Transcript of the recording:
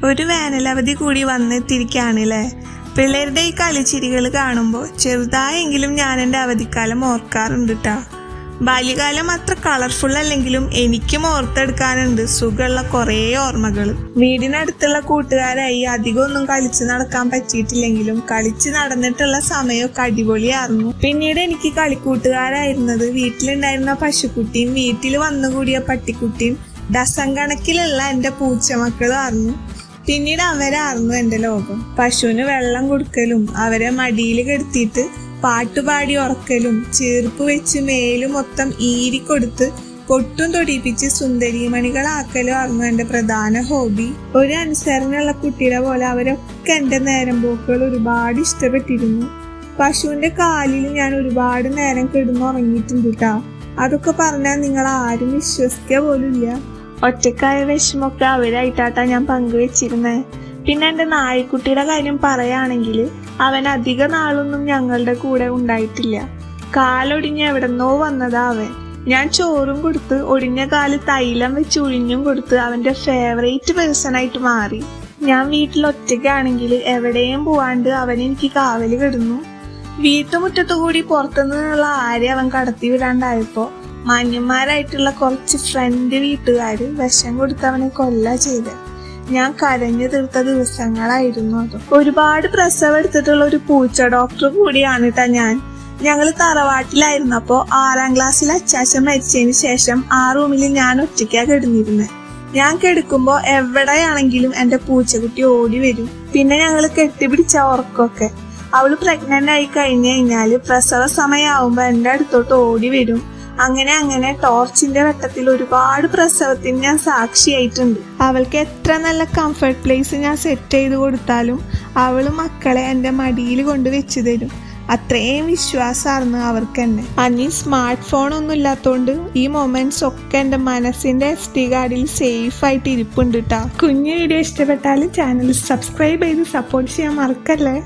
ഒരു വേനലവധി കൂടി വന്നെത്തിരിക്കുകയാണല്ലേ. പിള്ളേരുടെ ഈ കളിച്ചിരികൾ കാണുമ്പോൾ ചെറുതായെങ്കിലും ഞാൻ എൻ്റെ അവധിക്കാലം ഓർക്കാറുണ്ട് കേട്ടോ. ബാല്യകാലം അത്ര കളർഫുൾ അല്ലെങ്കിലും എനിക്കും ഓർത്തെടുക്കാനുണ്ട് സുഖമുള്ള കുറേ ഓർമ്മകൾ. വീടിനടുത്തുള്ള കൂട്ടുകാരായി അധികമൊന്നും കളിച്ച് നടക്കാൻ പറ്റിയിട്ടില്ലെങ്കിലും കളിച്ച് നടന്നിട്ടുള്ള സമയമൊക്കെ അടിപൊളിയായിരുന്നു. പിന്നീട് എനിക്ക് കളിക്കൂട്ടുകാരായിരുന്നത് വീട്ടിലുണ്ടായിരുന്ന പശുക്കുട്ടിയും വീട്ടിൽ വന്നുകൂടിയ പട്ടിക്കുട്ടിയും ഡസൻ കണക്കിലുള്ള എൻ്റെ പൂച്ചമക്കളും ആയിരുന്നു. പിന്നീട് അവരായിരുന്നു എൻ്റെ ലോകം. പശുവിന് വെള്ളം കൊടുക്കലും അവരെ മടിയിൽ കെടുത്തിയിട്ട് പാട്ടുപാടി ഉറക്കലും ചീർപ്പ് വെച്ച് മേലും മൊത്തം ഈരിക്കൊടുത്ത് പൊട്ടും തൊടിപ്പിച്ച് സുന്ദരീമണികളാക്കലും ആയിരുന്നു എൻ്റെ പ്രധാന ഹോബി. ഒരു അനുസരണയുള്ള കുട്ടിയുടെ പോലെ അവരൊക്കെ എൻ്റെ നേരം പോക്കുകൾ ഒരുപാട് ഇഷ്ടപ്പെട്ടിരുന്നു. പശുവിൻ്റെ കാലിൽ ഞാൻ ഒരുപാട് നേരം കിടന്നുറങ്ങിയിട്ടുണ്ട് കേട്ടോ. അതൊക്കെ പറഞ്ഞാൽ നിങ്ങൾ ആരും വിശ്വസിക്കുക പോലും ഇല്ല. ഒറ്റക്കായ വിഷമൊക്കെ അവരായിട്ടാട്ടാ ഞാൻ പങ്കുവെച്ചിരുന്നേ. പിന്നെ എൻ്റെ നായ്ക്കുട്ടിയുടെ കാര്യം പറയുകയാണെങ്കിൽ അവൻ അധിക നാളൊന്നും ഞങ്ങളുടെ കൂടെ ഉണ്ടായിട്ടില്ല. കാലൊടിഞ്ഞ് എവിടെന്നോ വന്നതാ അവൻ. ഞാൻ ചോറും കൊടുത്ത് ഒടിഞ്ഞ കാല് തൈലം വെച്ച് ഒഴിഞ്ഞും കൊടുത്ത് അവൻ്റെ ഫേവറേറ്റ് പേഴ്സണായിട്ട് മാറി. ഞാൻ വീട്ടിൽ ഒറ്റയ്ക്കാണെങ്കിൽ എവിടെയും പോവാണ്ട് അവൻ എനിക്ക് കാവല് കിടന്നു. വീട്ടുമുറ്റത്തു കൂടി പുറത്തുനിന്നുള്ള ആരെ അവൻ കടത്തി വിടാണ്ടായപ്പോൾ മാന്യന്മാരായിട്ടുള്ള കുറച്ച് ഫ്രണ്ട് വീട്ടുകാർ വിഷം കൊടുത്ത് അവനെ കൊല്ല ചെയ്ത്. ഞാൻ കരഞ്ഞു തീർത്ത ദിവസങ്ങളായിരുന്നു അത്. ഒരുപാട് പ്രസവം എടുത്തിട്ടുള്ള ഒരു പൂച്ച ഡോക്ടർ കൂടിയാണ് കേട്ടാ ഞാൻ. ഞങ്ങൾ തറവാട്ടിലായിരുന്നപ്പോൾ 6ാം ക്ലാസ്സിൽ അച്ചാച്ചൻ മരിച്ചതിന് ശേഷം ആ റൂമിൽ ഞാൻ ഒറ്റയ്ക്കാ കിടന്നിരുന്നത്. ഞാൻ കിടക്കുമ്പോൾ എവിടെയാണെങ്കിലും എൻ്റെ പൂച്ചക്കുട്ടി ഓടി വരും. പിന്നെ ഞങ്ങൾ കെട്ടിപ്പിടിച്ച ഉറക്കമൊക്കെ. അവള് പ്രഗ്നന്റ് ആയി കഴിഞ്ഞു കഴിഞ്ഞാല് പ്രസവ സമയമാവുമ്പോൾ എൻ്റെ അടുത്തോട്ട് ഓടി വരും. അങ്ങനെ ടോർച്ചിന്റെ വെട്ടത്തിൽ ഒരുപാട് പ്രസവത്തിന് ഞാൻ സാക്ഷിയായിട്ടുണ്ട്. അവൾക്ക് എത്ര നല്ല കംഫർട്ട് പ്ലേസ് ഞാൻ സെറ്റ് ചെയ്ത് കൊടുത്താലും അവള് മക്കളെ എൻ്റെ മടിയിൽ കൊണ്ട് വെച്ച് തരും. അത്രയും വിശ്വാസമായിരുന്നു അവർക്ക് എന്നെ. അനി സ്മാർട്ട് ഫോൺ ഒന്നും ഇല്ലാത്തതുകൊണ്ട് ഈ മൊമെന്റ്സ് ഒക്കെ എൻ്റെ മനസ്സിന്റെ SD കാർഡിൽ സേഫ് ആയിട്ട് ഇരിപ്പുണ്ട് കേട്ടോ. കുഞ്ഞു വീഡിയോ ഇഷ്ടപ്പെട്ടാൽ ചാനൽ സബ്സ്ക്രൈബ് ചെയ്ത് സപ്പോർട്ട് ചെയ്യാൻ മറക്കല്ലേ.